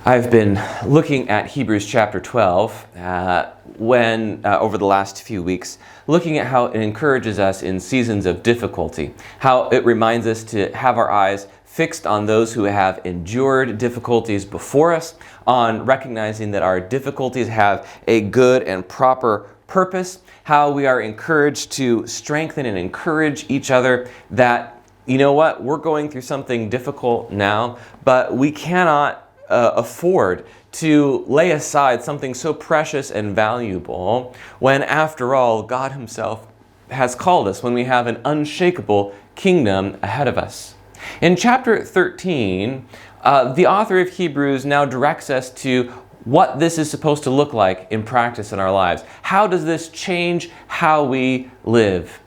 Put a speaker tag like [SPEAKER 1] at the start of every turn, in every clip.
[SPEAKER 1] I've been looking at Hebrews chapter 12 over the last few weeks, looking at how it encourages us in seasons of difficulty, how it reminds us to have our eyes fixed on those who have endured difficulties before us, on recognizing that our difficulties have a good and proper purpose, how we are encouraged to strengthen and encourage each other that, you know what, we're going through something difficult now, but we cannot afford to lay aside something so precious and valuable when, after all, God Himself has called us, when we have an unshakable kingdom ahead of us. In chapter 13, the author of Hebrews now directs us to what this is supposed to look like in practice in our lives. How does this change how we live?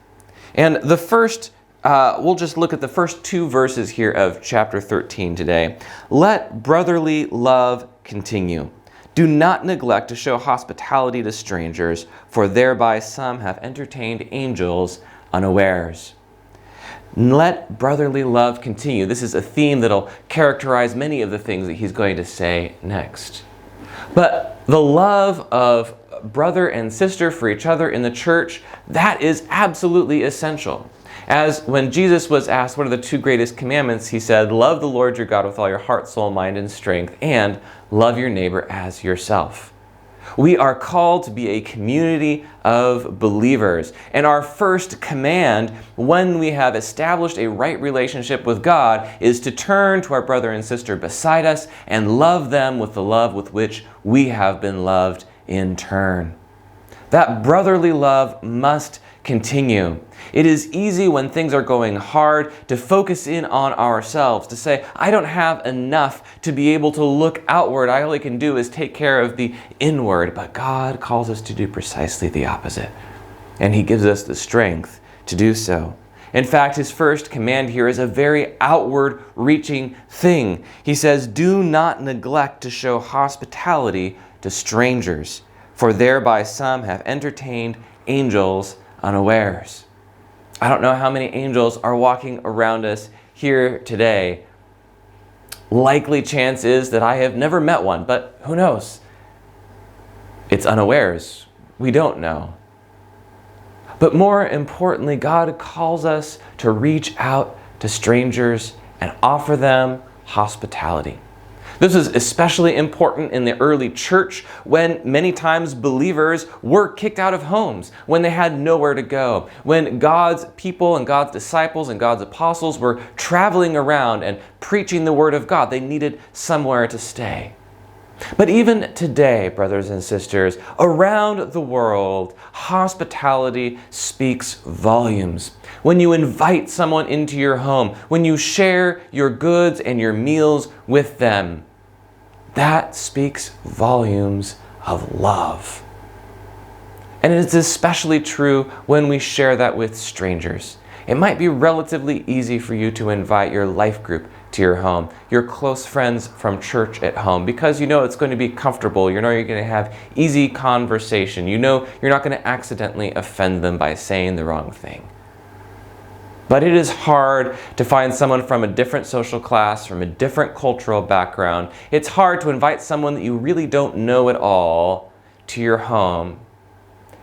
[SPEAKER 1] And we'll just look at the first two verses here of chapter 13 today. Let brotherly love continue. Do not neglect to show hospitality to strangers, for thereby some have entertained angels unawares. Let brotherly love continue. This is a theme that'll characterize many of the things that he's going to say next. But the love of brother and sister for each other in the church, that is absolutely essential. As when Jesus was asked what are the two greatest commandments, he said, love the Lord your God with all your heart, soul, mind, and strength, and love your neighbor as yourself. We are called to be a community of believers. And our first command, when we have established a right relationship with God, is to turn to our brother and sister beside us and love them with the love with which we have been loved in turn. That brotherly love must continue. It is easy when things are going hard to focus in on ourselves, to say, I don't have enough to be able to look outward. All I can do is take care of the inward. But God calls us to do precisely the opposite. And He gives us the strength to do so. In fact, His first command here is a very outward-reaching thing. He says, do not neglect to show hospitality to strangers, for thereby some have entertained angels unawares. I don't know how many angels are walking around us here today. Likely chance is that I have never met one, but who knows? It's unawares. We don't know. But more importantly, God calls us to reach out to strangers and offer them hospitality. This is especially important in the early church when many times believers were kicked out of homes, when they had nowhere to go, when God's people and God's disciples and God's apostles were traveling around and preaching the Word of God. They needed somewhere to stay. But even today, brothers and sisters, around the world, hospitality speaks volumes. When you invite someone into your home, when you share your goods and your meals with them, that speaks volumes of love. And it's especially true when we share that with strangers. It might be relatively easy for you to invite your life group to your home, your close friends from church at home, because you know it's going to be comfortable. You know you're going to have easy conversation. You know you're not going to accidentally offend them by saying the wrong thing. But it is hard to find someone from a different social class, from a different cultural background. It's hard to invite someone that you really don't know at all to your home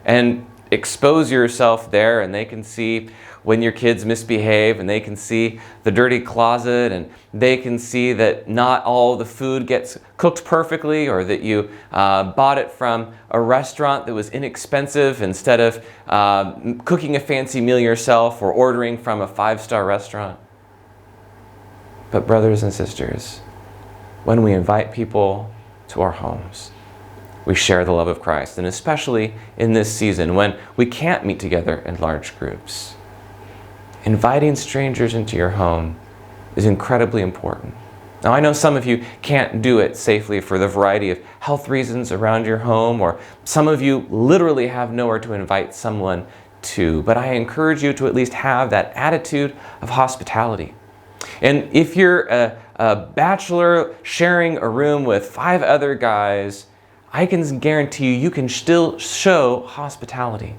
[SPEAKER 1] and expose yourself there, and they can see when your kids misbehave, and they can see the dirty closet, and they can see that not all the food gets cooked perfectly, or that you bought it from a restaurant that was inexpensive instead of cooking a fancy meal yourself or ordering from a 5-star restaurant. But brothers and sisters, when we invite people to our homes, we share the love of Christ, and especially in this season when we can't meet together in large groups. Inviting strangers into your home is incredibly important. Now, I know some of you can't do it safely for the variety of health reasons around your home, or some of you literally have nowhere to invite someone to, but I encourage you to at least have that attitude of hospitality. And if you're a bachelor sharing a room with 5 other guys, I can guarantee you can still show hospitality.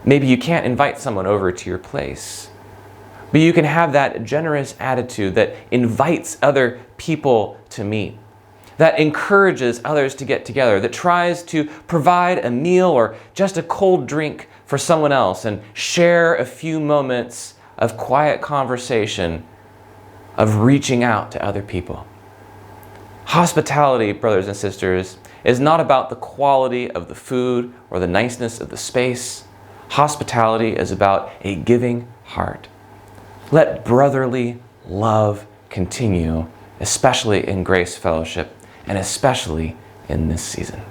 [SPEAKER 1] Maybe you can't invite someone over to your place, but you can have that generous attitude that invites other people to meet. that encourages others to get together, that tries to provide a meal or just a cold drink for someone else and share a few moments of quiet conversation, of reaching out to other people. Hospitality, brothers and sisters, is not about the quality of the food or the niceness of the space. Hospitality is about a giving heart. Let brotherly love continue, especially in Grace Fellowship and especially in this season.